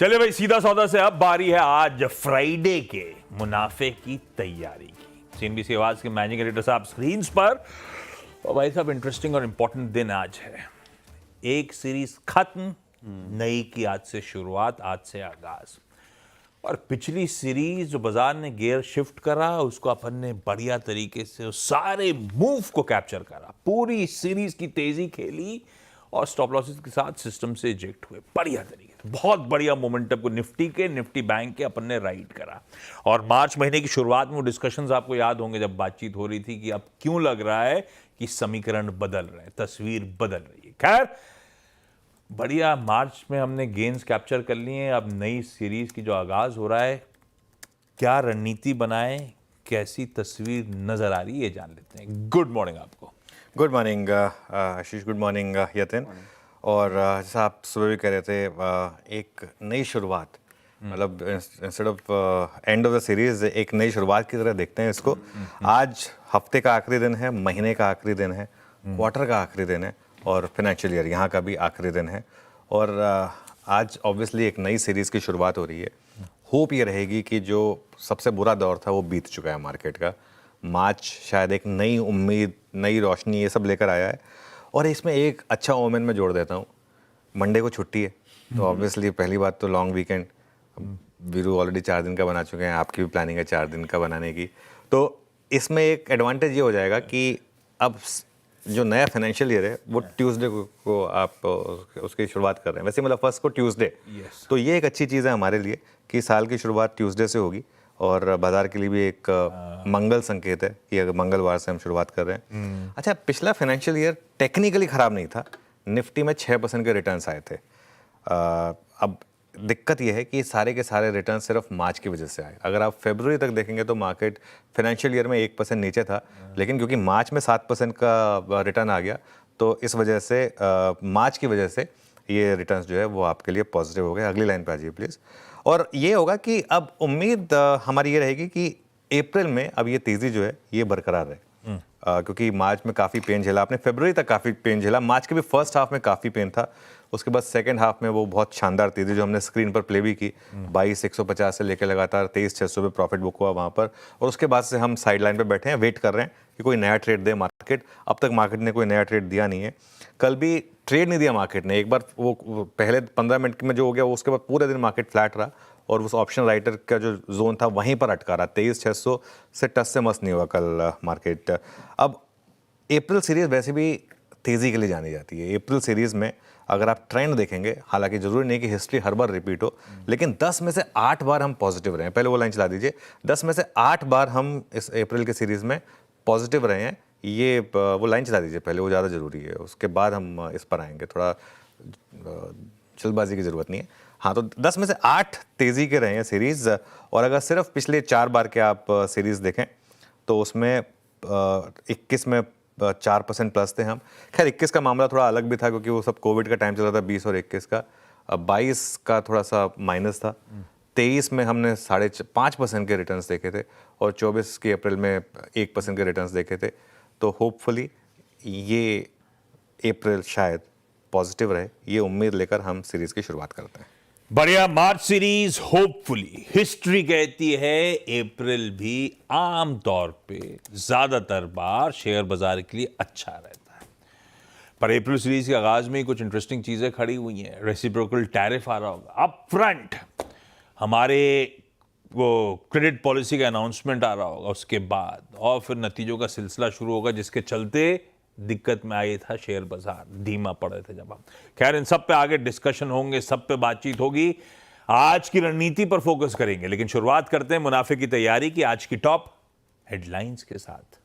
चलिए भाई, सीधा सौदा से अब बारी है आज फ्राइडे के मुनाफे की तैयारी की। सीएनबीसी आवाज के मैनेजिंग एडिटर साहब स्क्रीन पर। और भाई साहब, इंटरेस्टिंग और इंपॉर्टेंट दिन आज है। एक सीरीज खत्म, नई की आज से शुरुआत, आज से आगाज। और पिछली सीरीज जो बाजार ने गियर शिफ्ट करा, उसको अपन ने बढ़िया तरीके से उस सारे मूव को कैप्चर करा, पूरी सीरीज की तेजी खेली और स्टॉप लॉसेस के साथ सिस्टम से इजेक्ट हुए बढ़िया तरीके से। बहुत बढ़िया मोमेंटम को निफ्टी बैंक के अपन ने राइड करा। और मार्च महीने की शुरुआत में वो डिस्कशंस आपको याद होंगे जब बातचीत हो रही थी कि अब क्यों लग रहा है कि समीकरण बदल रहे हैं, तस्वीर बदल रही है। खैर, बढ़िया मार्च में हमने गेन्स कैप्चर कर लिए हैं। अब नई सीरीज की जो आगाज हो रहा है, क्या रणनीति बनाए, कैसी तस्वीर नजर आ रही है, ये जान लेते हैं। गुड मॉर्निंग आपको। गुड मॉर्निंग आशीष, गुड मॉर्निंग यतिन। और जैसा आप सुबह भी कह रहे थे, एक नई शुरुआत, मतलब instead of end of the series एक नई शुरुआत की तरह देखते हैं इसको। आज हफ्ते का आखिरी दिन है, महीने का आखिरी दिन है, क्वार्टर का आखिरी दिन है और फाइनेंशियल ईयर यहाँ का भी आखिरी दिन है। और आज ऑब्वियसली एक नई सीरीज़ की शुरुआत हो रही है। होप ये रहेगी कि जो सबसे बुरा दौर था वो बीत चुका है मार्केट का। मार्च शायद एक नई उम्मीद, नई रोशनी, ये सब लेकर आया है। और इसमें एक अच्छा ओमेन में जोड़ देता हूँ, मंडे को छुट्टी है, तो ऑब्वियसली पहली बात तो लॉन्ग वीकेंड। वीरू ऑलरेडी 4 दिन का बना चुके हैं, आपकी भी प्लानिंग है 4 दिन का बनाने की। तो इसमें एक एडवांटेज ये हो जाएगा कि अब जो नया फाइनेंशियल ईयर है वो ट्यूसडे को आप उसकी शुरुआत कर रहे हैं। वैसे मतलब फर्स्ट को ट्यूसडे, तो ये एक अच्छी चीज़ है हमारे लिए कि साल की शुरुआत ट्यूसडे से होगी। और बाजार के लिए भी एक मंगल संकेत है कि अगर मंगलवार से हम शुरुआत कर रहे हैं। अच्छा, पिछला फाइनेंशियल ईयर टेक्निकली ख़राब नहीं था। निफ्टी में 6% के रिटर्न्स आए थे। अब दिक्कत यह है कि सारे के सारे रिटर्न सिर्फ मार्च की वजह से आए। अगर आप फरवरी तक देखेंगे तो मार्केट फाइनेंशियल ईयर में 1% नीचे था, लेकिन क्योंकि मार्च में 7% का रिटर्न आ गया, तो इस वजह से मार्च की वजह से ये रिटर्न्स जो है वो आपके लिए पॉजिटिव हो गए। अगली लाइन पे आ जाइए प्लीज़। और ये होगा कि अब उम्मीद हमारी ये रहेगी कि अप्रैल में अब ये तेज़ी जो है ये बरकरार रहे। क्योंकि मार्च में काफ़ी पेन झेला आपने, फरवरी तक काफ़ी पेन झेला, मार्च के भी फर्स्ट हाफ में काफ़ी पेन था, उसके बाद सेकंड हाफ में वो बहुत शानदार तेज़ी जो हमने स्क्रीन पर प्ले भी की, 22,150 से लेकर लगातार 23,600 पे प्रॉफिट बुक हुआ वहाँ पर। और उसके बाद से हम साइड लाइन पर बैठे हैं, वेट कर रहे हैं कि कोई नया ट्रेड दे मार्केट। अब तक मार्केट ने कोई नया ट्रेड दिया नहीं है। कल भी ट्रेड नहीं दिया मार्केट ने। एक बार वो पहले 15 मिनट में जो हो गया, उसके बाद पूरे दिन मार्केट फ्लैट रहा और उस ऑप्शन राइटर का जो जोन था वहीं पर अटका रहा। 23,600 से टच से मस नहीं हुआ कल मार्केट। अब अप्रैल सीरीज वैसे भी तेज़ी के लिए जानी जाती है। अप्रैल सीरीज़ में अगर आप ट्रेंड देखेंगे, हालांकि ज़रूरी नहीं कि हिस्ट्री हर बार रिपीट हो, लेकिन 10 में से 8 बार हम पॉजिटिव रहे हैं। पहले वो लाइन चला दीजिए। 10 में से 8 बार हम इस अप्रैल के सीरीज़ में पॉजिटिव रहे हैं। ये वो लाइन चला दीजिए पहले, वो ज़्यादा ज़रूरी है, उसके बाद हम इस पर आएंगे। थोड़ा जल्दबाजी की ज़रूरत नहीं है। हाँ, तो 10 में से 8 तेज़ी के रहे हैं सीरीज़। और अगर सिर्फ पिछले 4 बार के आप सीरीज़ देखें तो उसमें 21 में 4% प्लस थे हम। खैर 21 का मामला थोड़ा अलग भी था क्योंकि वो सब कोविड का टाइम चल रहा था, 20 और 21 का। 22 का थोड़ा सा माइनस था। 23 में हमने 5.5% के रिटर्न्स देखे थे और 24 की अप्रैल में 1% के रिटर्न्स देखे थे। तो होपफुली ये अप्रैल शायद पॉजिटिव रहे, ये उम्मीद लेकर हम सीरीज की शुरुआत करते हैं। बढ़िया। मार्च सीरीज होपफुली, हिस्ट्री कहती है अप्रैल भी आम तौर पे ज्यादातर बार शेयर बाजार के लिए अच्छा रहता है। पर अप्रैल सीरीज के आगाज में ही कुछ इंटरेस्टिंग चीजें खड़ी हुई हैं। रेसिप्रोकल टैरिफ आ रहा होगा अप फ्रंट, हमारे वो क्रेडिट पॉलिसी का अनाउंसमेंट आ रहा होगा उसके बाद, और फिर नतीजों का सिलसिला शुरू होगा जिसके चलते दिक्कत में आई था शेयर बाजार, धीमा पड़े थे जब हम। खैर, इन सब पे आगे डिस्कशन होंगे, सब पे बातचीत होगी। आज की रणनीति पर फोकस करेंगे, लेकिन शुरुआत करते हैं मुनाफे की तैयारी की आज की टॉप हेडलाइंस के साथ।